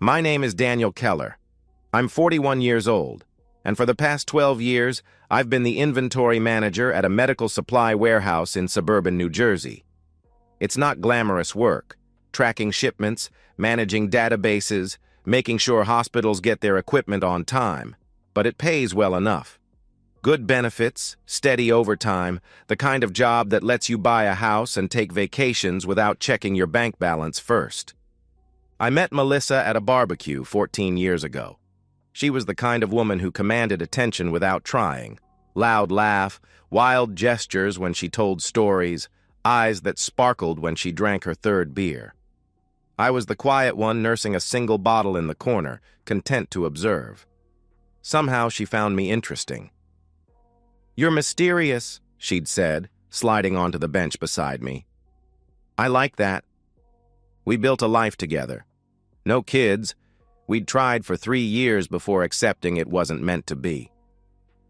My name is Daniel Keller. I'm 41 years old, and for the past 12 years, I've been the inventory manager at a medical supply warehouse in suburban New Jersey. It's not glamorous work, tracking shipments, managing databases, making sure hospitals get their equipment on time, but it pays well enough. Good benefits, steady overtime, the kind of job that lets you buy a house and take vacations without checking your bank balance first. I met Melissa at a barbecue 14 years ago. She was the kind of woman who commanded attention without trying. Loud laugh, wild gestures when she told stories, eyes that sparkled when she drank her third beer. I was the quiet one nursing a single bottle in the corner, content to observe. Somehow she found me interesting. "You're mysterious," she'd said, sliding onto the bench beside me. "I like that." We built a life together. No kids. We'd tried for 3 years before accepting it wasn't meant to be.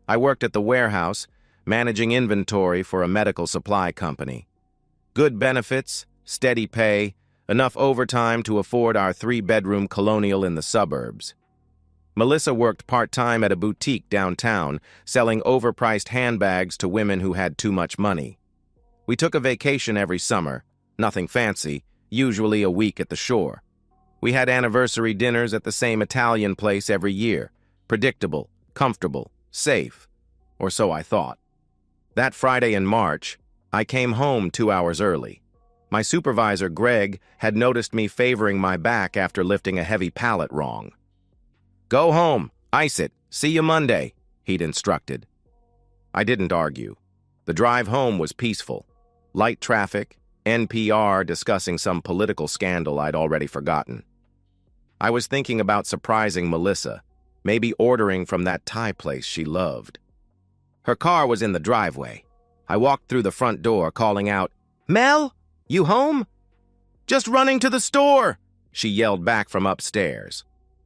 I worked at the warehouse, managing inventory for a medical supply company. Good benefits, steady pay, enough overtime to afford our 3-bedroom colonial in the suburbs. Melissa worked part-time at a boutique downtown, selling overpriced handbags to women who had too much money. We took a vacation every summer, nothing fancy, usually a week at the shore. We had anniversary dinners at the same Italian place every year, predictable, comfortable, safe, or so I thought. That Friday in March, I came home 2 hours early. My supervisor, Greg, had noticed me favoring my back after lifting a heavy pallet wrong. "Go home, ice it, see you Monday," he'd instructed. I didn't argue. The drive home was peaceful. Light traffic, NPR discussing some political scandal I'd already forgotten. I was thinking about surprising Melissa, maybe ordering from that Thai place she loved. Her car was in the driveway. I walked through the front door, calling out, "Mel, you home?" "Just running to the store," she yelled back from upstairs.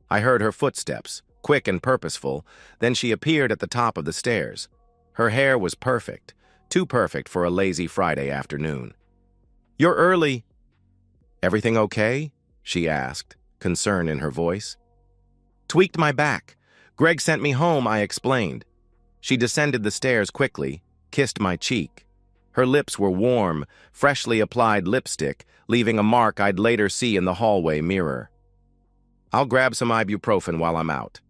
I heard her footsteps, quick and purposeful, then she appeared at the top of the stairs. Her hair was perfect, too perfect for a lazy Friday afternoon. "You're early." "Everything okay?" she asked, concern in her voice. "Tweaked my back. Greg sent me home," I explained. She descended the stairs quickly, kissed my cheek. Her lips were warm, freshly applied lipstick, leaving a mark I'd later see in the hallway mirror. "I'll grab some ibuprofen while I'm out."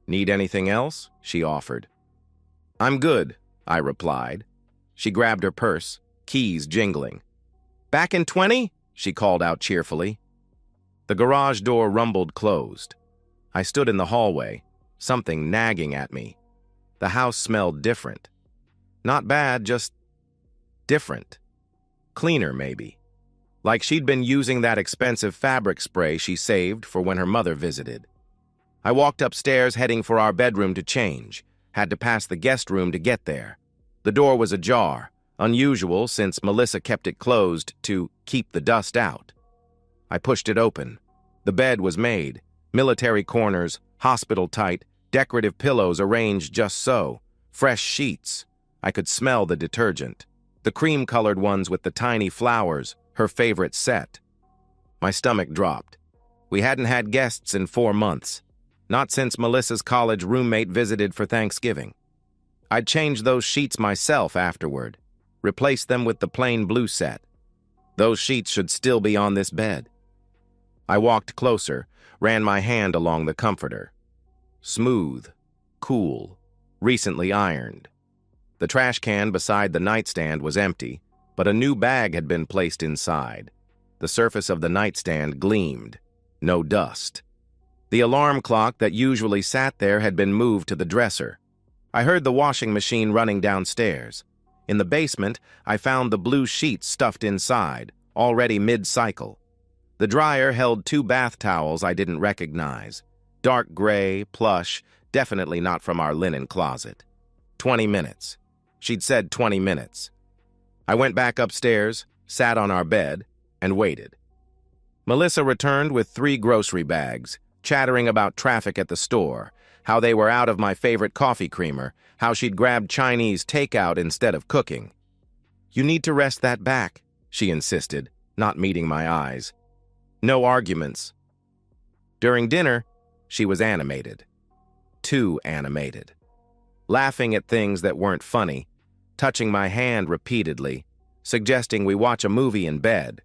"Need anything else?" she offered. "I'm good," I replied. She grabbed her purse, keys jingling. "Back in 20?" she called out cheerfully. The garage door rumbled closed. I stood in the hallway, something nagging at me. The house smelled different. Not bad, just different. Cleaner, maybe. Like she'd been using that expensive fabric spray she saved for when her mother visited. I walked upstairs heading for our bedroom to change. Had to pass the guest room to get there. The door was ajar, unusual since Melissa kept it closed to keep the dust out. I pushed it open. The bed was made. Military corners, hospital tight, decorative pillows arranged just so. Fresh sheets. I could smell the detergent. The cream-colored ones with the tiny flowers, her favorite set. My stomach dropped. We hadn't had guests in 4 months. Not since Melissa's college roommate visited for Thanksgiving. I'd changed those sheets myself afterward. Replaced them with the plain blue set. Those sheets should still be on this bed. I walked closer, ran my hand along the comforter. Smooth, cool, recently ironed. The trash can beside the nightstand was empty, but a new bag had been placed inside. The surface of the nightstand gleamed. No dust. The alarm clock that usually sat there had been moved to the dresser. I heard the washing machine running downstairs. In the basement, I found the blue sheets stuffed inside, already mid-cycle. The dryer held 2 bath towels I didn't recognize. Dark gray, plush, definitely not from our linen closet. 20 minutes. She'd said 20 minutes. I went back upstairs, sat on our bed, and waited. Melissa returned with 3 grocery bags, chattering about traffic at the store, how they were out of my favorite coffee creamer, how she'd grabbed Chinese takeout instead of cooking. "You need to rest that back," she insisted, not meeting my eyes. No arguments. During dinner, she was animated. Too animated. Laughing at things that weren't funny, touching my hand repeatedly, suggesting we watch a movie in bed.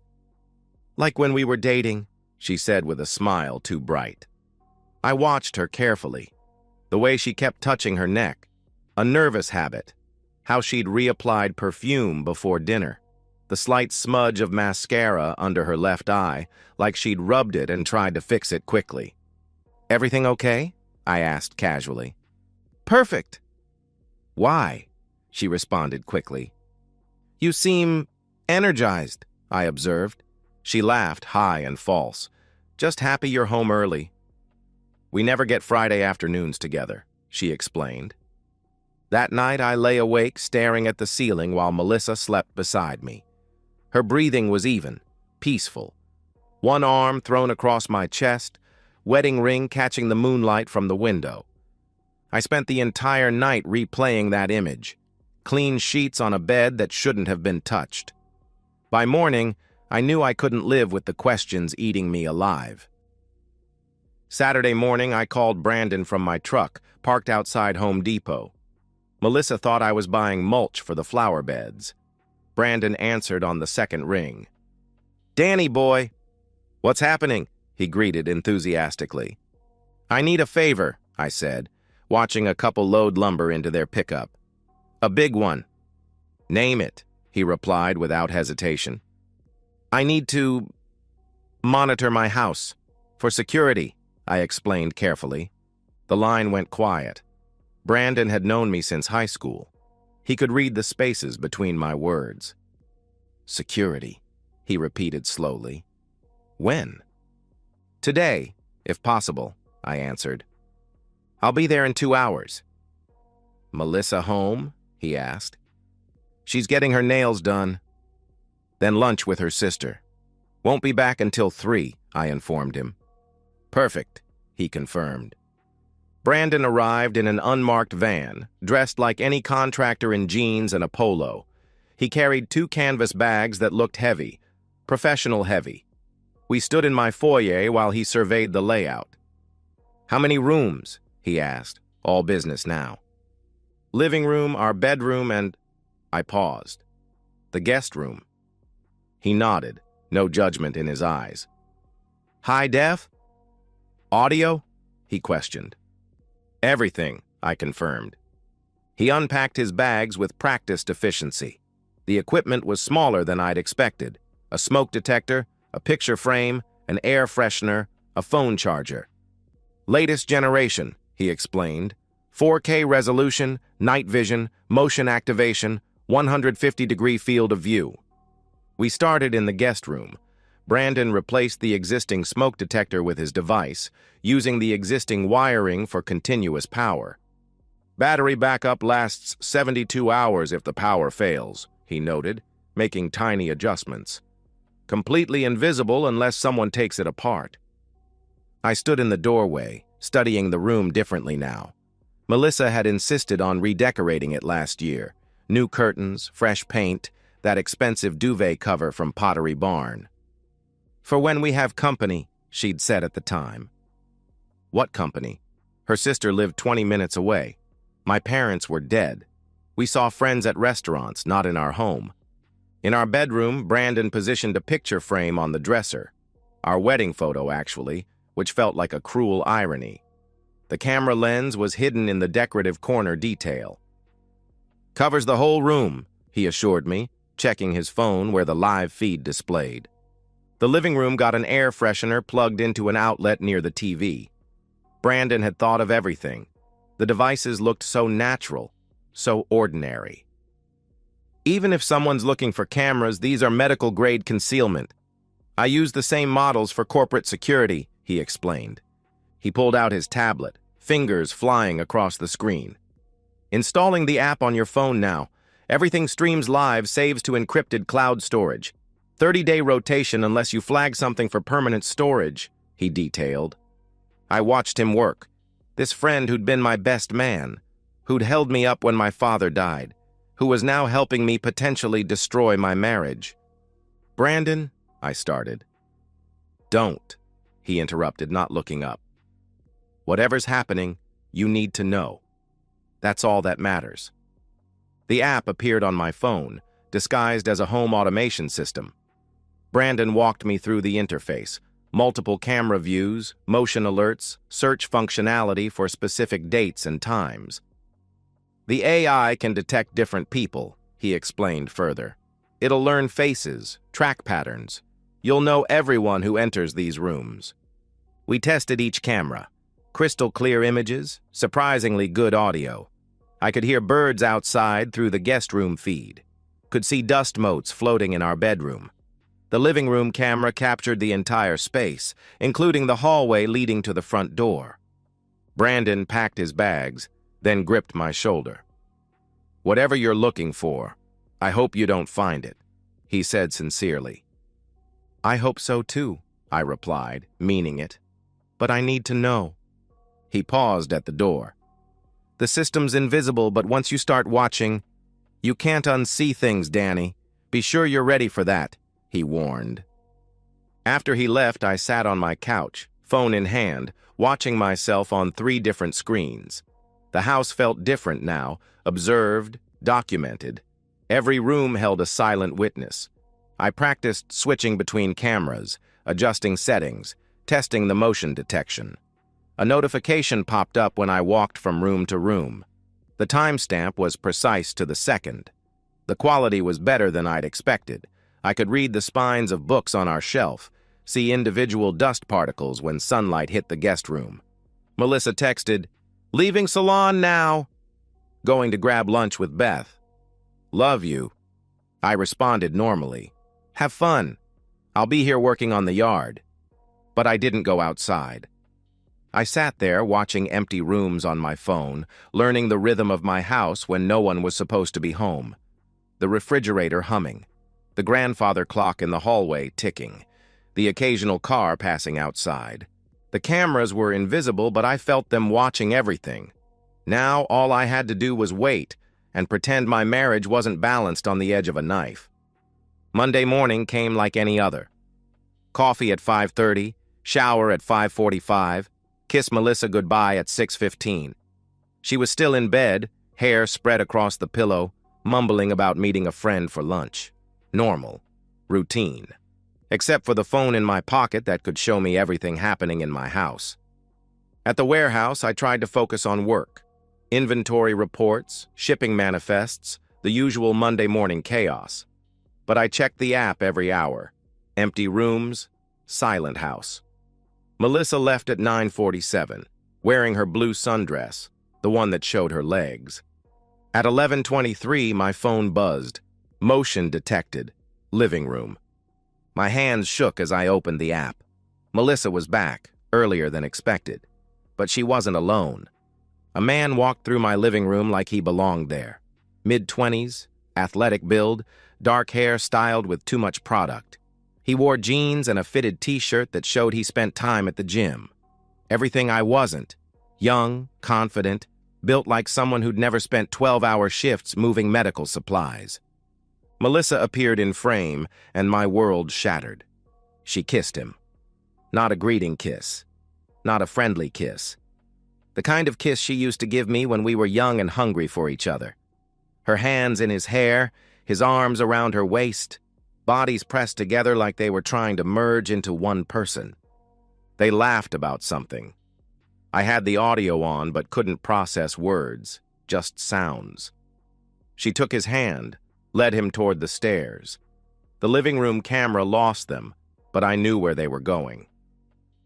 "Like when we were dating," she said with a smile too bright. I watched her carefully. The way she kept touching her neck. A nervous habit. How she'd reapplied perfume before dinner. The slight smudge of mascara under her left eye, like she'd rubbed it and tried to fix it quickly. "Everything okay?" I asked casually. "Perfect." "Why?" she responded quickly. "You seem energized," I observed. She laughed high and false. "Just happy you're home early." "We never get Friday afternoons together," she explained. That night I lay awake staring at the ceiling while Melissa slept beside me. Her breathing was even, peaceful. One arm thrown across my chest, wedding ring catching the moonlight from the window. I spent the entire night replaying that image. Clean sheets on a bed that shouldn't have been touched. By morning, I knew I couldn't live with the questions eating me alive. Saturday morning, I called Brandon from my truck, parked outside Home Depot. Melissa thought I was buying mulch for the flower beds. Brandon answered on the second ring. "Danny, boy." "What's happening?" he greeted enthusiastically. "I need a favor," I said, watching a couple load lumber into their pickup. "A big one." "Name it," he replied without hesitation. "I need to monitor my house. For security," I explained carefully. The line went quiet. Brandon had known me since high school. He could read the spaces between my words. "Security," he repeated slowly. "When?" "Today, if possible," I answered. "I'll be there in 2 hours." "Melissa home?" he asked. "She's getting her nails done." "Then lunch with her sister." "Won't be back until 3, I informed him. "Perfect," he confirmed. Brandon arrived in an unmarked van, dressed like any contractor in jeans and a polo. He carried 2 canvas bags that looked heavy, professional heavy. We stood in my foyer while he surveyed the layout. "How many rooms?" he asked, all business now. "Living room, our bedroom, and—" I paused. "The guest room." He nodded, no judgment in his eyes. "High def? Audio?" he questioned. "Everything," I confirmed. He unpacked his bags with practiced efficiency. The equipment was smaller than I'd expected. A smoke detector, a picture frame, an air freshener, a phone charger. "Latest generation," he explained. 4K resolution, night vision, motion activation, 150-degree field of view. We started in the guest room. Brandon replaced the existing smoke detector with his device, using the existing wiring for continuous power. "Battery backup lasts 72 hours if the power fails," he noted, making tiny adjustments. "Completely invisible unless someone takes it apart." I stood in the doorway, studying the room differently now. Melissa had insisted on redecorating it last year. New curtains, fresh paint, that expensive duvet cover from Pottery Barn. "For when we have company," she'd said at the time. What company? Her sister lived 20 minutes away. My parents were dead. We saw friends at restaurants, not in our home. In our bedroom, Brandon positioned a picture frame on the dresser. Our wedding photo, actually, which felt like a cruel irony. The camera lens was hidden in the decorative corner detail. "Covers the whole room," he assured me, checking his phone where the live feed displayed. The living room got an air freshener plugged into an outlet near the TV. Brandon had thought of everything. The devices looked so natural, so ordinary. "Even if someone's looking for cameras, these are medical-grade concealment. I use the same models for corporate security," he explained. He pulled out his tablet, fingers flying across the screen. "Installing the app on your phone now. Everything streams live, saves to encrypted cloud storage. 30-day rotation unless you flag something for permanent storage," he detailed. I watched him work. This friend who'd been my best man, who'd held me up when my father died, who was now helping me potentially destroy my marriage. "Brandon," I started. "Don't," he interrupted, not looking up. Whatever's happening, you need to know. That's all that matters. The app appeared on my phone, disguised as a home automation system. Brandon walked me through the interface, multiple camera views, motion alerts, search functionality for specific dates and times. The AI can detect different people, he explained further. It'll learn faces, track patterns. You'll know everyone who enters these rooms. We tested each camera. Crystal clear images, surprisingly good audio. I could hear birds outside through the guest room feed. Could see dust motes floating in our bedroom. The living room camera captured the entire space, including the hallway leading to the front door. Brandon packed his bags, then gripped my shoulder. Whatever you're looking for, I hope you don't find it, he said sincerely. I hope so too, I replied, meaning it. But I need to know. He paused at the door. The system's invisible, but once you start watching, you can't unsee things, Danny. Be sure you're ready for that, he warned. After he left, I sat on my couch, phone in hand, watching myself on 3 different screens. The house felt different now, observed, documented. Every room held a silent witness. I practiced switching between cameras, adjusting settings, testing the motion detection. A notification popped up when I walked from room to room. The timestamp was precise to the second. The quality was better than I'd expected. I could read the spines of books on our shelf, see individual dust particles when sunlight hit the guest room. Melissa texted, "Leaving salon now. Going to grab lunch with Beth. Love you." I responded normally. "Have fun. I'll be here working on the yard." But I didn't go outside. I sat there watching empty rooms on my phone, learning the rhythm of my house when no one was supposed to be home. The refrigerator humming, the grandfather clock in the hallway ticking, the occasional car passing outside. The cameras were invisible, but I felt them watching everything. Now all I had to do was wait and pretend my marriage wasn't balanced on the edge of a knife. Monday morning came like any other. Coffee at 5:30, shower at 5:45, kiss Melissa goodbye at 6:15. She was still in bed, hair spread across the pillow, mumbling about meeting a friend for lunch. Normal. Routine. Except for the phone in my pocket that could show me everything happening in my house. At the warehouse, I tried to focus on work. Inventory reports, shipping manifests, the usual Monday morning chaos. But I checked the app every hour. Empty rooms, silent house. Melissa left at 9:47, wearing her blue sundress, the one that showed her legs. At 11:23, my phone buzzed. Motion detected. Living room. My hands shook as I opened the app. Melissa was back, earlier than expected. But she wasn't alone. A man walked through my living room like he belonged there. Mid-20s, athletic build, dark hair styled with too much product. He wore jeans and a fitted t-shirt that showed he spent time at the gym. Everything I wasn't. Young, confident, built like someone who'd never spent 12-hour shifts moving medical supplies. Melissa appeared in frame, and my world shattered. She kissed him. Not a greeting kiss. Not a friendly kiss. The kind of kiss she used to give me when we were young and hungry for each other. Her hands in his hair, his arms around her waist, bodies pressed together like they were trying to merge into one person. They laughed about something. I had the audio on but couldn't process words, just sounds. She took his hand, led him toward the stairs. The living room camera lost them, but I knew where they were going.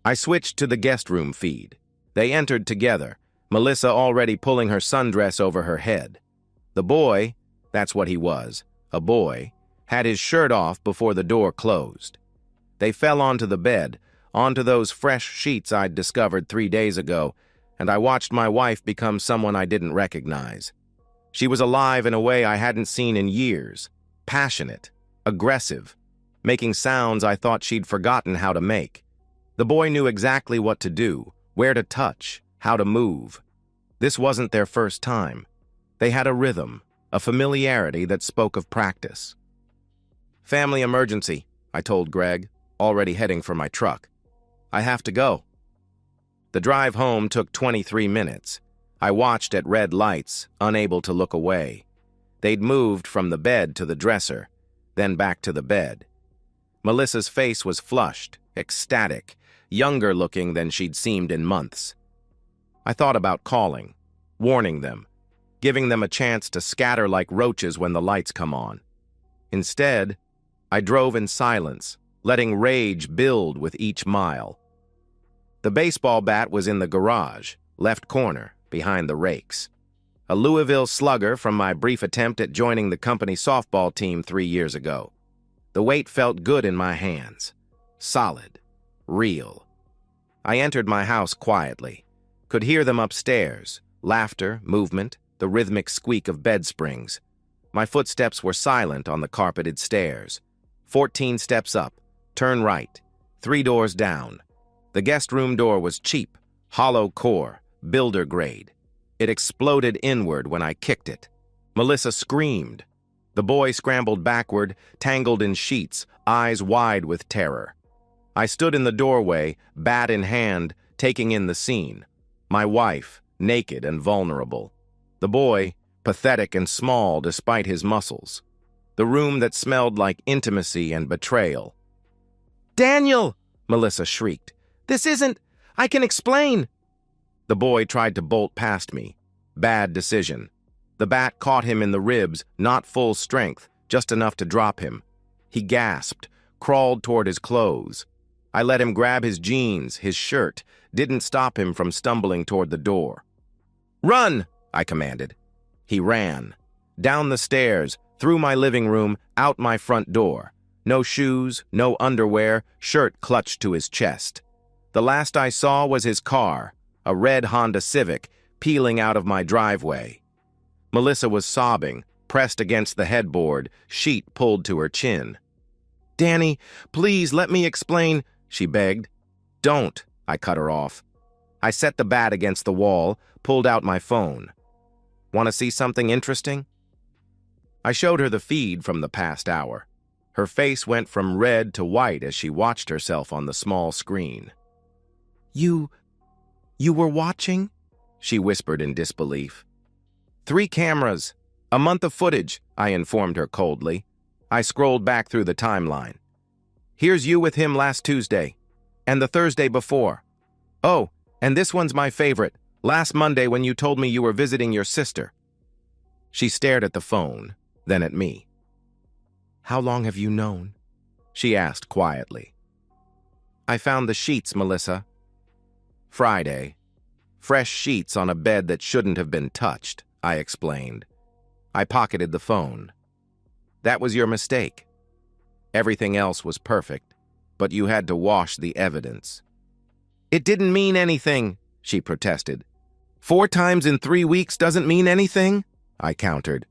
I switched to the guest room feed. They entered together, Melissa already pulling her sundress over her head. The boy, that's what he was, a boy, had his shirt off before the door closed. They fell onto the bed, onto those fresh sheets I'd discovered 3 days ago, and I watched my wife become someone I didn't recognize. She was alive in a way I hadn't seen in years, passionate, aggressive, making sounds I thought she'd forgotten how to make. The boy knew exactly what to do, where to touch, how to move. This wasn't their first time. They had a rhythm, a familiarity that spoke of practice. "Family emergency," I told Greg, already heading for my truck. I have to go." The drive home took 23 minutes. I watched at red lights, unable to look away. They'd moved from the bed to the dresser, then back to the bed. Melissa's face was flushed, ecstatic, younger looking than she'd seemed in months. I thought about calling, warning them, giving them a chance to scatter like roaches when the lights come on. Instead, I drove in silence, letting rage build with each mile. The baseball bat was in the garage, left corner, behind the rakes. A Louisville slugger from my brief attempt at joining the company softball team 3 years ago. The weight felt good in my hands. Solid. Real. I entered my house quietly. Could hear them upstairs. Laughter, movement, the rhythmic squeak of bed springs. My footsteps were silent on the carpeted stairs. 14 steps up. Turn right. 3 doors down. The guest room door was cheap, hollow core, builder grade. It exploded inward when I kicked it. Melissa screamed. The boy scrambled backward, tangled in sheets, eyes wide with terror. I stood in the doorway, bat in hand, taking in the scene. My wife, naked and vulnerable. The boy, pathetic and small despite his muscles. The room that smelled like intimacy and betrayal. "Daniel!" Melissa shrieked. "This isn't... I can explain!" The boy tried to bolt past me. Bad decision. The bat caught him in the ribs, not full strength, just enough to drop him. He gasped, crawled toward his clothes. I let him grab his jeans, his shirt, didn't stop him from stumbling toward the door. "Run!" I commanded. He ran. Down the stairs, through my living room, out my front door. No shoes, no underwear, shirt clutched to his chest. The last I saw was his car, a red Honda Civic, peeling out of my driveway. Melissa was sobbing, pressed against the headboard, sheet pulled to her chin. "Danny, please let me explain," she begged. "Don't," I cut her off. I set the bat against the wall, pulled out my phone. "Want to see something interesting?" I showed her the feed from the past hour. Her face went from red to white as she watched herself on the small screen. You were watching?" she whispered in disbelief. 3 cameras, a month of footage," I informed her coldly. I scrolled back through the timeline. "Here's you with him last Tuesday, and the Thursday before. Oh, and this one's my favorite, last Monday when you told me you were visiting your sister." She stared at the phone, then at me. "How long have you known?" she asked quietly. "I found the sheets, Melissa." "Friday. Fresh sheets on a bed that shouldn't have been touched," I explained. I pocketed the phone. "That was your mistake. Everything else was perfect, but you had to wash the evidence." "It didn't mean anything," she protested. 4 times in 3 weeks doesn't mean anything?" I countered.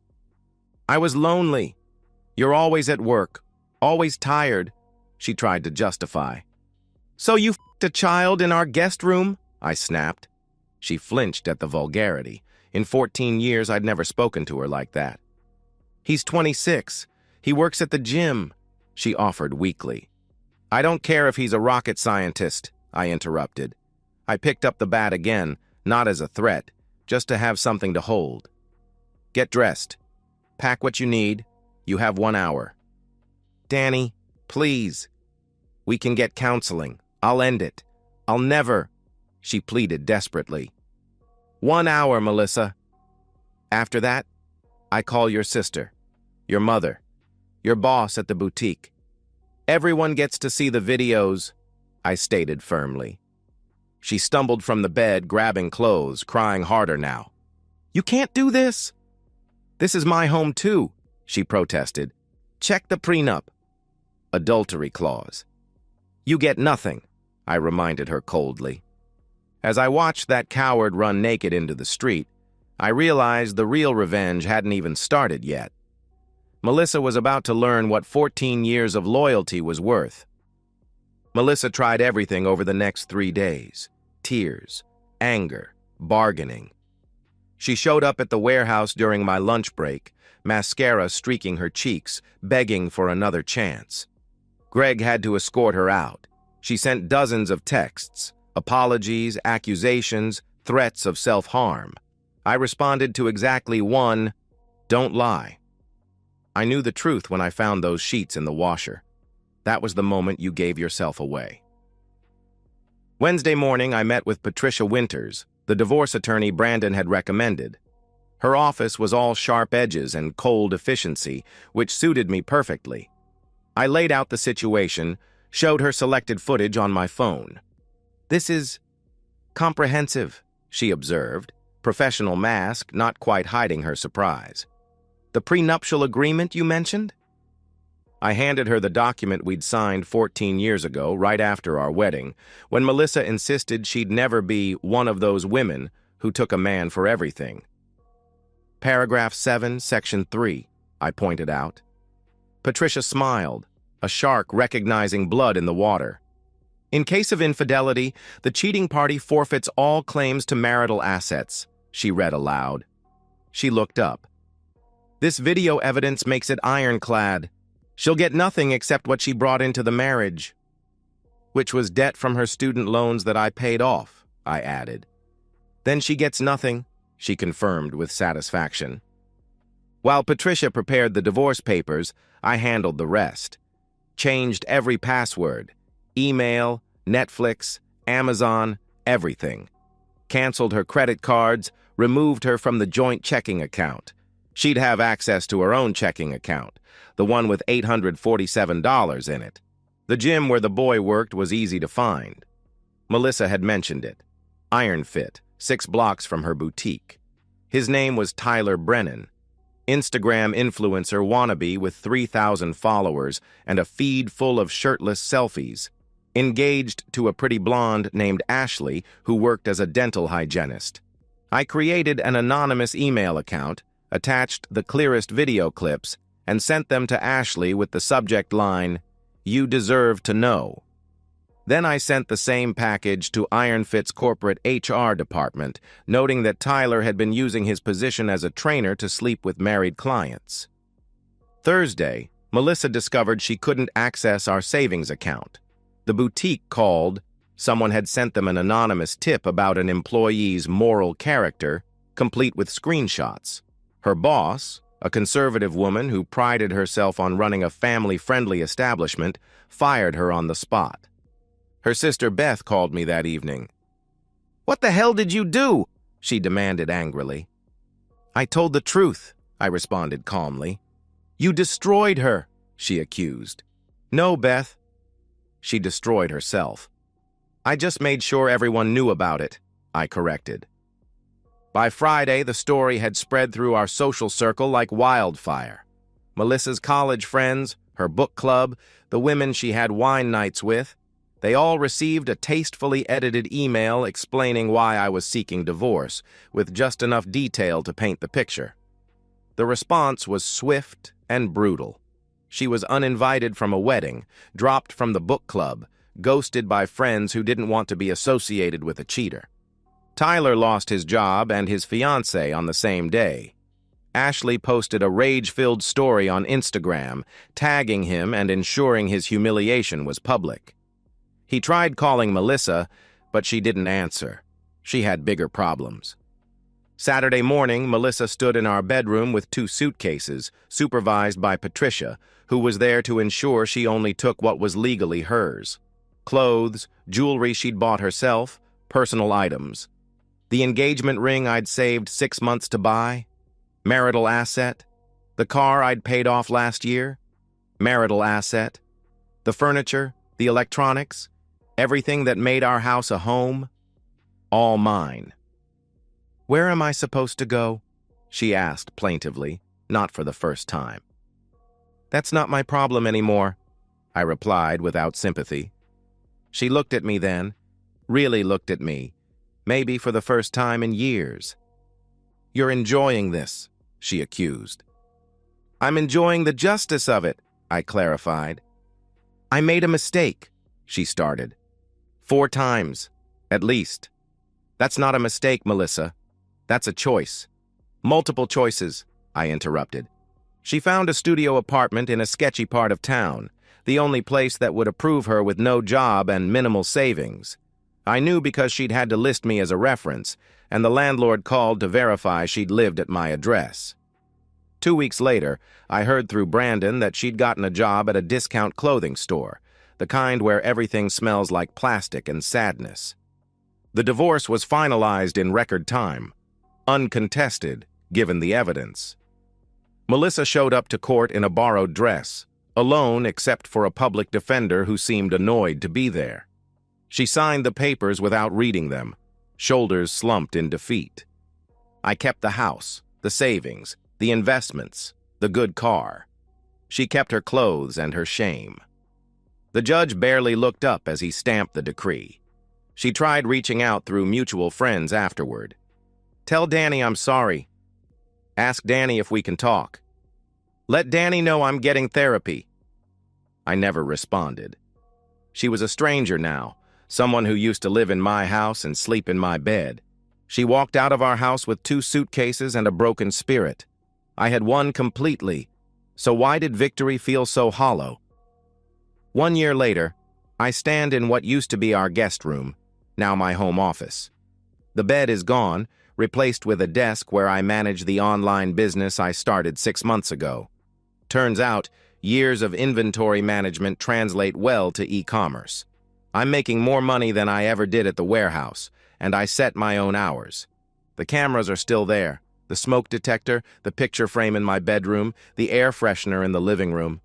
"I was lonely. You're always at work, always tired," she tried to justify. "So you f***ed a child in our guest room?" I snapped. She flinched at the vulgarity. In 14 years, I'd never spoken to her like that. "He's 26. He works at the gym," she offered weakly. "I don't care if he's a rocket scientist," I interrupted. I picked up the bat again, not as a threat, just to have something to hold. "Get dressed. Pack what you need. You have 1 hour." "Danny, please. We can get counseling. I'll end it. I'll never," she pleaded desperately. 1 hour, Melissa. After that, I call your sister, your mother, your boss at the boutique. Everyone gets to see the videos," I stated firmly. She stumbled from the bed, grabbing clothes, crying harder now. "You can't do this." "This is my home too," she protested. "Check the prenup." Adultery clause. "You get nothing," I reminded her coldly. As I watched that coward run naked into the street, I realized the real revenge hadn't even started yet. Melissa was about to learn what 14 years of loyalty was worth. Melissa tried everything over the next 3 days. Tears, anger, bargaining. She showed up at the warehouse during my lunch break, mascara streaking her cheeks, begging for another chance. Greg had to escort her out. She sent dozens of texts, apologies, accusations, threats of self-harm. I responded to exactly one, "Don't lie." I knew the truth when I found those sheets in the washer. That was the moment you gave yourself away. Wednesday morning, I met with Patricia Winters, the divorce attorney Brandon had recommended. Her office was all sharp edges and cold efficiency, which suited me perfectly. I laid out the situation, showed her selected footage on my phone. "This is comprehensive," she observed, professional mask not quite hiding her surprise. "The prenuptial agreement you mentioned?" I handed her the document we'd signed 14 years ago, right after our wedding, when Melissa insisted she'd never be one of those women who took a man for everything. "Paragraph 7, Section 3, I pointed out. Patricia smiled, a shark recognizing blood in the water. "In case of infidelity, the cheating party forfeits all claims to marital assets," she read aloud. She looked up. "This video evidence makes it ironclad. She'll get nothing except what she brought into the marriage." "Which was debt from her student loans that I paid off," I added. "Then she gets nothing," she confirmed with satisfaction. While Patricia prepared the divorce papers, I handled the rest. Changed every password. Email, Netflix, Amazon, everything. Canceled her credit cards, removed her from the joint checking account. She'd have access to her own checking account, the one with $847 in it. The gym where the boy worked was easy to find. Melissa had mentioned it. Iron Fit, 6 blocks from her boutique. His name was Tyler Brennan. Instagram influencer wannabe with 3,000 followers and a feed full of shirtless selfies. Engaged to a pretty blonde named Ashley who worked as a dental hygienist. I created an anonymous email account, attached the clearest video clips, and sent them to Ashley with the subject line, "You deserve to know." Then I sent the same package to IronFit's corporate HR department, noting that Tyler had been using his position as a trainer to sleep with married clients. Thursday, Melissa discovered she couldn't access our savings account. The boutique called. Someone had sent them an anonymous tip about an employee's moral character, complete with screenshots. Her boss, a conservative woman who prided herself on running a family-friendly establishment, fired her on the spot. Her sister Beth called me that evening. "What the hell did you do?" she demanded angrily. "I told the truth," I responded calmly. "You destroyed her," she accused. "No, Beth." She destroyed herself. "I just made sure everyone knew about it," I corrected. By Friday, the story had spread through our social circle like wildfire. Melissa's college friends, her book club, the women she had wine nights with, they all received a tastefully edited email explaining why I was seeking divorce, with just enough detail to paint the picture. The response was swift and brutal. She was uninvited from a wedding, dropped from the book club, ghosted by friends who didn't want to be associated with a cheater. Tyler lost his job and his fiancée on the same day. Ashley posted a rage-filled story on Instagram, tagging him and ensuring his humiliation was public. He tried calling Melissa, but she didn't answer. She had bigger problems. Saturday morning, Melissa stood in our bedroom with 2 suitcases, supervised by Patricia, who was there to ensure she only took what was legally hers. Clothes, jewelry she'd bought herself, personal items. The engagement ring I'd saved 6 months to buy. Marital asset. The car I'd paid off last year. Marital asset. The furniture, the electronics, everything that made our house a home. All mine. "Where am I supposed to go?" she asked plaintively, not for the first time. "That's not my problem anymore," I replied without sympathy. She looked at me then, really looked at me, maybe for the first time in years. "You're enjoying this," she accused. "I'm enjoying the justice of it," I clarified. "I made a mistake," she started. 4 times, at least. "That's not a mistake, Melissa. That's a choice. Multiple choices," I interrupted. "She found a studio apartment in a sketchy part of town. the only place that would approve her with no job and minimal savings. I knew because she'd had to list me as a reference, and the landlord called to verify she'd lived at my address. 2 weeks later, I heard through Brandon that she'd gotten a job at a discount clothing store, the kind where everything smells like plastic and sadness. The divorce was finalized in record time, uncontested, given the evidence. Melissa showed up to court in a borrowed dress, alone except for a public defender who seemed annoyed to be there. She signed the papers without reading them, shoulders slumped in defeat. I kept the house, the savings, the investments, the good car. She kept her clothes and her shame. The judge barely looked up as he stamped the decree. She tried reaching out through mutual friends afterward. "Tell Danny I'm sorry. Ask Danny if we can talk. Let Danny know I'm getting therapy." I never responded. She was a stranger now, someone who used to live in my house and sleep in my bed. She walked out of our house with 2 suitcases and a broken spirit. I had won completely, so why did victory feel so hollow? 1 year later, I stand in what used to be our guest room, now my home office. The bed is gone, replaced with a desk where I manage the online business I started 6 months ago. Turns out, years of inventory management translate well to e-commerce. I'm making more money than I ever did at the warehouse, and I set my own hours. The cameras are still there, the smoke detector, the picture frame in my bedroom, the air freshener in the living room.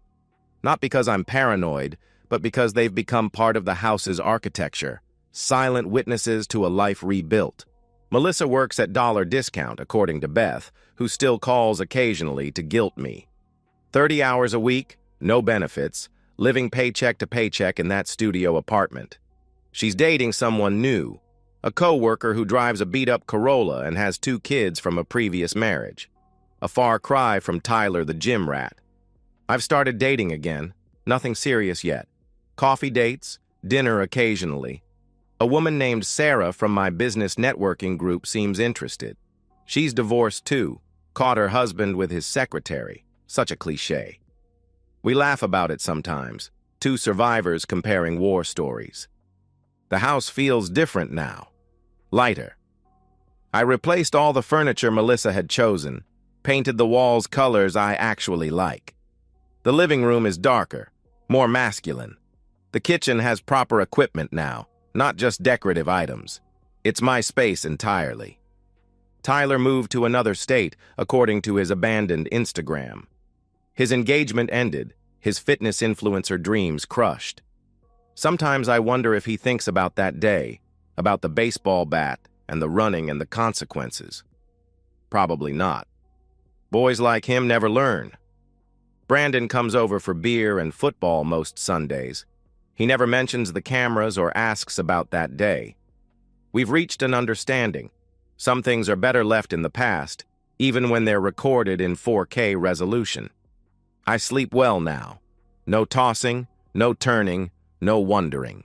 Not because I'm paranoid, but because they've become part of the house's architecture, silent witnesses to a life rebuilt. Melissa works at dollar discount, according to Beth, who still calls occasionally to guilt me. 30 hours a week, no benefits, living paycheck to paycheck in that studio apartment. She's dating someone new, a coworker who drives a beat-up Corolla and has 2 kids from a previous marriage. A far cry from Tyler the gym rat. I've started dating again, nothing serious yet. Coffee dates, dinner occasionally. A woman named Sarah from my business networking group seems interested. She's divorced too, caught her husband with his secretary. Such a cliché. We laugh about it sometimes, 2 survivors comparing war stories. The house feels different now, lighter. I replaced all the furniture Melissa had chosen, painted the walls colors I actually like. The living room is darker, more masculine. The kitchen has proper equipment now, not just decorative items. It's my space entirely. Tyler moved to another state, according to his abandoned Instagram. His engagement ended, his fitness influencer dreams crushed. Sometimes I wonder if he thinks about that day, about the baseball bat and the running and the consequences. Probably not. Boys like him never learn. Brandon comes over for beer and football most Sundays. He never mentions the cameras or asks about that day. We've reached an understanding. Some things are better left in the past, even when they're recorded in 4K resolution. I sleep well now. No tossing, no turning, no wondering.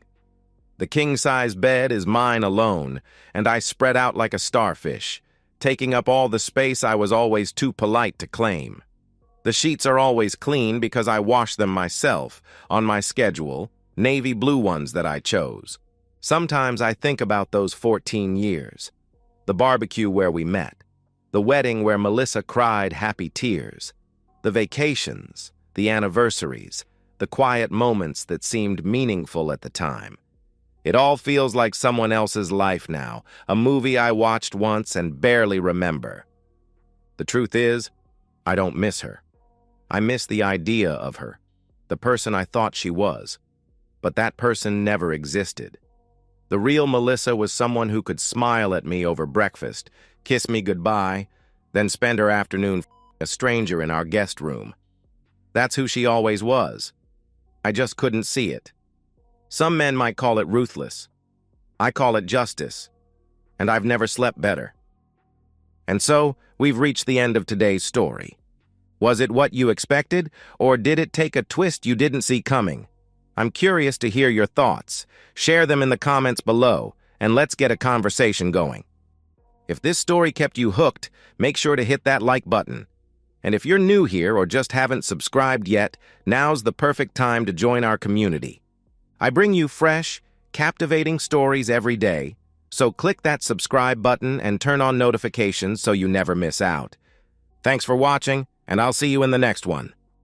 The king-size bed is mine alone, and I spread out like a starfish, taking up all the space I was always too polite to claim. The sheets are always clean because I wash them myself, on my schedule, navy blue ones that I chose. Sometimes I think about those 14 years. The barbecue where we met. The wedding where Melissa cried happy tears. The vacations, the anniversaries, the quiet moments that seemed meaningful at the time. It all feels like someone else's life now, a movie I watched once and barely remember. The truth is, I don't miss her. I miss the idea of her, the person I thought she was. But that person never existed. The real Melissa was someone who could smile at me over breakfast, kiss me goodbye, then spend her afternoon a stranger in our guest room. That's who she always was. I just couldn't see it. Some men might call it ruthless. I call it justice. And I've never slept better. And so, we've reached the end of today's story. Was it what you expected, or did it take a twist you didn't see coming? I'm curious to hear your thoughts. Share them in the comments below, and let's get a conversation going. If this story kept you hooked, make sure to hit that like button. And if you're new here or just haven't subscribed yet, now's the perfect time to join our community. I bring you fresh, captivating stories every day, so click that subscribe button and turn on notifications so you never miss out. Thanks for watching, and I'll see you in the next one.